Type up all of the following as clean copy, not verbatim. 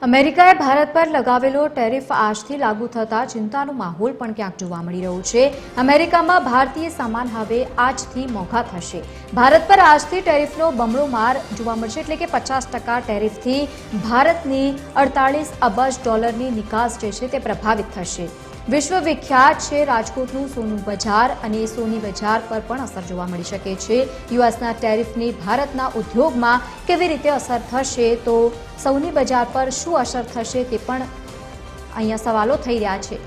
અમેરિકાએ ભારત પર લગાવેલો ટેરિફ આજથી લાગુ થતા ચિંતાનો માહોલ પણ ક્યાંક જોવા મળી રહ્યો છે। અમેરિકામાં ભારતીય સામાન હવે આજથી મોંઘા થશે। ભારત પર આજથી ટેરિફનો બમણો માર જોવા મળશે, એટલે કે 50% ટેરિફથી ભારતની 48 અબજ ડોલરની નિકાસ જે છે તે પ્રભાવિત થશે। વિશ્વવિખ્યાત છે રાજકોટનું સોનું બજાર અને સોની બજાર પર પણ અસર જોવા મળી શકે છે। યુએસના ટેરિફની ભારતના ઉદ્યોગમાં કેવી રીતે અસર થશે, તો સોની બજાર પર શું અસર થશે તે પણ અહીંયા સવાલો થઈ રહ્યા છે।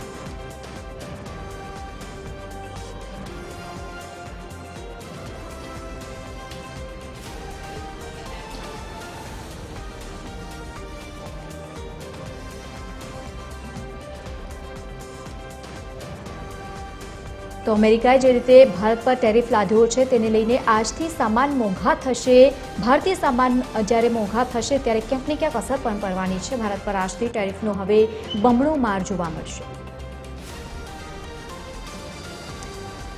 તો અમેરિકાએ જે રીતે ભારત પર ટેરિફ લાદ્યો છે તેને લઈને આજથી સામાન મોંઘા થશે। ભારતીય સામાન જ્યારે મોંઘા થશે ત્યારે ક્યાંક ને ક્યાંક અસર પણ પડવાની છે। ભારત પર આજથી ટેરિફનો હવે બમણો માર જોવા મળશે।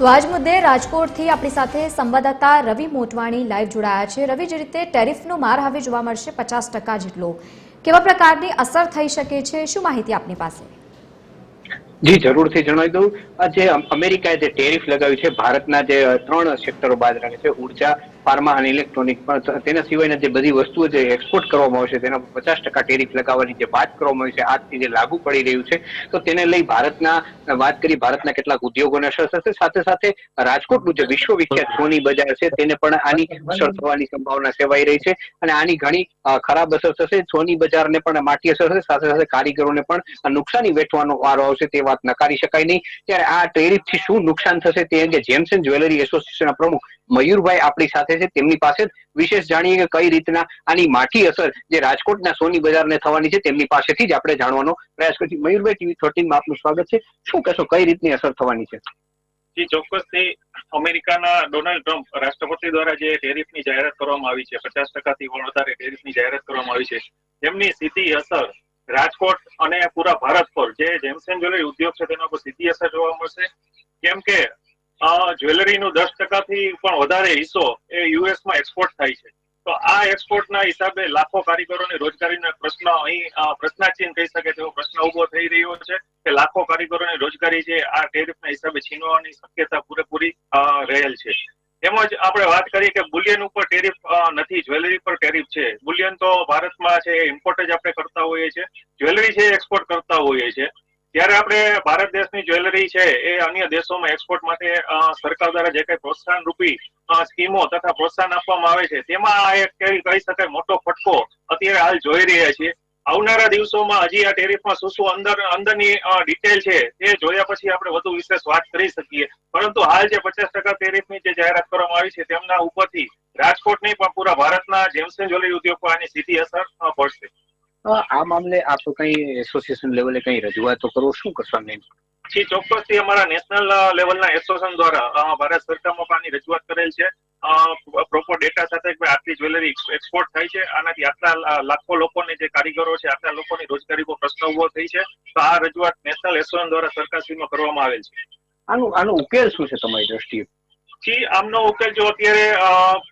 તો આજ મુદ્દે રાજકોટથી આપણી સાથે સંવાદદાતા રવિ મોટવાણી લાઈવ જોડાયા છે। રવિ, જે રીતે ટેરિફનો માર હવે જોવા મળશે 50% જેટલો, કેવા પ્રકારની અસર થઈ શકે છે, શું માહિતી આપની પાસે? જી જરૂરથી જણાવી દઉં। જે અમેરિકાએ જે ટેરિફ લગાવ્યું છે ભારતના જે 3 સેક્ટરો બાદ રહે છે, ઉર્જા, ફાર્મા અને ઇલેક્ટ્રોનિક, પણ તેના સિવાયના જે બધી વસ્તુઓ જે એક્સપોર્ટ કરવામાં આવશે તેના 50% ટેરિફ લગાવવાની જે વાત કરવામાં આવી છે, આજથી જે લાગુ પડી રહ્યું છે, તો તેને લઈ ભારતના કેટલાક ઉદ્યોગોને અસર થશે। સાથે સાથે રાજકોટનું જે વિશ્વવિખ્યાત સોની બજાર છે તેને પણ આની અસર થવાની સંભાવના સેવાઈ રહી છે અને આની ઘણી ખરાબ અસર થશે। સોની બજારને પણ માઠી અસર થશે, સાથે સાથે કારીગરોને પણ નુકસાની વેઠવાનો વારો આવશે, તે વાત નકારી શકાય નહીં। ત્યારે આ ટેરિફથી શું નુકસાન થશે તે અંગે જેમ્સ એન્ડ જ્વેલરી એસોસિએશનના પ્રમુખ મયુરભાઈ આપણી સાથે છે, તેમની પાસે વિશેષ જાણીએ કે કઈ રીતના આની માઠી અસર જે રાજકોટના સોની બજારને થવાની છે તેમની પાસેથી જ આપણે જાણવાનો પ્રયાસ કરીશું। મયુરભાઈ, TV13 માં આપનું સ્વાગત છે। શું કહેશો, કઈ રીતની અસર થવાની છે? જી ચોક્કસથી અમેરિકાના ડોનાલ્ડ ટ્રમ્પ રાષ્ટ્રપતિ દ્વારા જે ટેરિફની જાહેરાત કરવામાં આવી છે, 50%થી વધારે ટેરિફની જાહેરાત કરવામાં આવી છે, તેમની સીધી અસર રાજકોટ અને પૂરા ભારત પર જે જેમ્સ એન્ડ જ્વેલરી ઉદ્યોગ છે તેના પર સીધી અસર જોવા મળશે। કેમ કે જ્વેલરીનો 10%થી પણ વધારે હિસ્સો એ યુએસમાં એક્સપોર્ટ થાય છે, તો આ એક્સપોર્ટના હિસાબે લાખો કારીગરોની રોજગારીના પ્રશ્ન અહીં પ્રશ્નાચિહ્ન કહી શકે તેવો પ્રશ્ન ઉભો થઈ રહ્યો છે કે લાખો કારીગરોની રોજગારી જે આ ટેરિફના હિસાબે છીનવાની શક્યતા પૂરેપૂરી રહેલ છે। તેમજ આપણે વાત કરીએ કે બુલિયન ઉપર ટેરિફ નથી, જ્વેલરી પર ટેરિફ છે। બુલિયન તો ભારતમાં છે ઇમ્પોર્ટ જ આપણે કરતા હોઈએ છીએ, જ્વેલરી છે એક્સપોર્ટ કરતા હોઈએ છીએ। ત્યારે આપણે ભારત દેશની જ્વેલરી છે એ અન્ય દેશોમાં એક્સપોર્ટ માટે સરકાર દ્વારા જે કઈ પ્રોત્સાહન રૂપી સ્કીમો તથા પ્રોત્સાહન આપવામાં આવે છે, તેમાં આ એક કહી શકાય મોટો ફટકો અત્યારે હાલ જોઈ રહ્યા છીએ। આવનારા દિવસોમાં હજી આ ટેરિફમાં શું અંદરની ડિટેલ છે તે જોયા પછી આપણે વધુ વિશેષ વાત કરી શકીએ, પરંતુ હાલ જે 50% ટેરિફની જે જાહેરાત કરવામાં આવી છે તેમના ઉપરથી રાજકોટ નહીં પણ પૂરા ભારતના જેમ્સ એન્ડ જ્વેલરી ઉદ્યોગ પર આની સીધી અસર પડશે। આ મામલે આપ કઈ એસોસિએશન લેવલે કઈ રજૂઆતો કરો, શું કરશો? જી ચોક્કસથી અમારા નેશનલ લેવલના એસોસિએશન દ્વારા ભારત સરકારમાં પણ આની રજૂઆત કરેલ છે, પ્રોપર ડેટા સાથે કે આટલી જ્વેલરી એક્સપોર્ટ થાય છે, આનાથી આટલા લાખો લોકોને જે કારીગરો છે આટલા લોકોની રોજગારી પર પ્રશ્ન ઉભો થઈ છે, તો આ રજૂઆત નેશનલ એસોસિએશન દ્વારા સરકારશ્રીમાં કરવામાં આવેલ છે। આનો ઉકેલ શું છે તમારી દ્રષ્ટિએ? જી આમનો ઉકેલ જો અત્યારે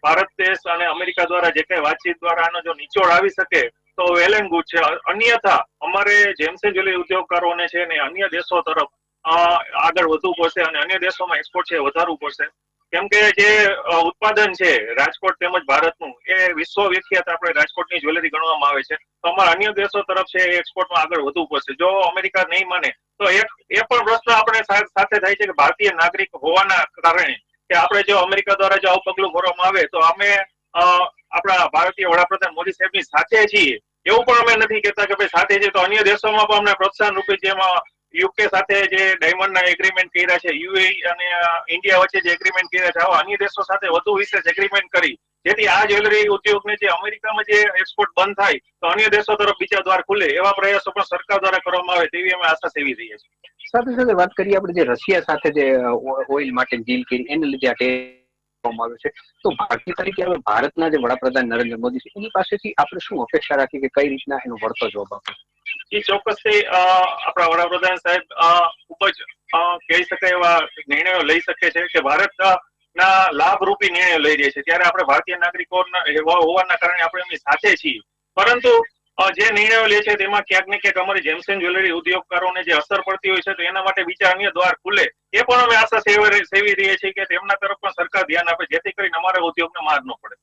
ભારત દેશ અને અમેરિકા દ્વારા જે કઈ વાતચીત દ્વારા આનો જો નિચોડ આવી શકે તો વેલ એન્ડ ગુડ છે। અન્યથા અમારે જેમ્સ એન્ડ જ્વેલરી ઉદ્યોગકારોને છે ને અન્ય દેશો તરફ આગળ વધવું પડશે અને અન્ય દેશોમાં એક્સપોર્ટ છે વધારવું પડશે। કેમ કે જે ઉત્પાદન છે રાજકોટ તેમજ ભારતનું એ વિશ્વવિખ્યાત આપણે રાજકોટની જ્વેલરી ગણવામાં આવે છે, તો અમારા અન્ય દેશો તરફ છે એ એક્સપોર્ટમાં આગળ વધવું પડશે। જો અમેરિકા નહીં માને તો એ પણ પ્રશ્ન આપણે સાથે થાય છે કે ભારતીય નાગરિક હોવાના કારણે કે આપણે જો અમેરિકા દ્વારા જો આવું પગલું ભરવામાં આવે તો અમે આપણા ભારતીય વડાપ્રધાન મોદી સાહેબની સાથે છીએ એવું પણ અમે નથી કહેતા કે ભાઈ સાથે છે, તો અન્ય દેશોમાં પણ અમને પ્રોત્સાહન રૂપે જેમાં યુકે સાથે જે ડાયમંડના એગ્રીમેન્ટ કર્યા છે, યુએઈ અને ઇન્ડિયા વચ્ચે જે એગ્રીમેન્ટ કર્યા છે, આવા અન્ય દેશો સાથે વધુ વિશેષ એગ્રીમેન્ટ કરી જેથી આ જ્વેલરી ઉદ્યોગને જે અમેરિકામાં જે એક્સપોર્ટ બંધ થાય તો અન્ય દેશો તરફ બીજા દ્વાર ખુલે, એવા પ્રયાસો પણ સરકાર દ્વારા કરવામાં આવે તેવી અમે આશા સેવી રહીએ છીએ। સાથે સાથે વાત કરીએ આપણે જે રશિયા સાથે જે ઓઇલ માટે ડીલ કરી એને લીધે આ આવ્યું છે, તો ભારતીય તરીકે હવે ભારતના જે વડાપ્રધાન નરેન્દ્ર મોદી છે એની પાસેથી આપણે શું અપેક્ષા રાખીએ કે કઈ રીતના એનો વળતો જવાબ આપે? એ ચોક્કસથી આપણા વડાપ્રધાન સાહેબ ખૂબ જ કહી શકાય એવા નિર્ણયો લઈ શકે છે કે ભારતના લાભરૂપી નિર્ણયો લઈ રહ્યા છે, ત્યારે આપણે ભારતીય નાગરિકો હોવાના કારણે આપણે એમની સાથે છીએ, પરંતુ જે નિર્ણયો લે છે તેમાં ક્યાંક ને ક્યાંક અમારી જેમ્સ એન્ડ જ્વેલરી ઉદ્યોગકારોને જે અસર પડતી હોય છે તો એના માટે બીજા અન્ય દ્વાર ખુલે એ પણ અમે આશા સેવી રહીએ છીએ કે તેમના તરફ પણ સરકાર ધ્યાન આપે જેથી કરીને અમારા ઉદ્યોગને માર ન પડે.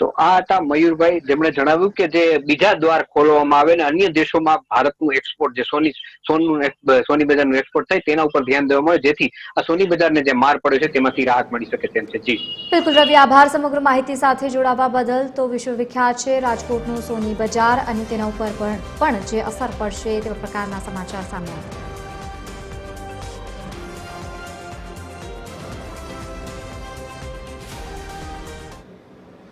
તો આ હતા મયુરભાઈ, જેમણે જણાવ્યું કે જે બીજા દ્વાર ખોલવામાં આવે અને અન્ય દેશોમાં ભારતનું એક્સપોર્ટ જે સોની બજારનું એક્સપોર્ટ થાય તેના ઉપર ધ્યાન દેવામાં આવે જેથી આ સોની બજારને જે માર પડ્યો છે તેમાંથી રાહત મળી શકે તેમ છે. જી બિલકુલ રવિ, આભાર સમગ્ર માહિતી સાથે જોડાવા બદલ. તો વિશ્વવિખ્યાત છે રાજકોટનું સોની બજાર અને તેના ઉપર પણ જે અસર પડશે તેવા પ્રકારના સમાચાર સામે આવ્યા.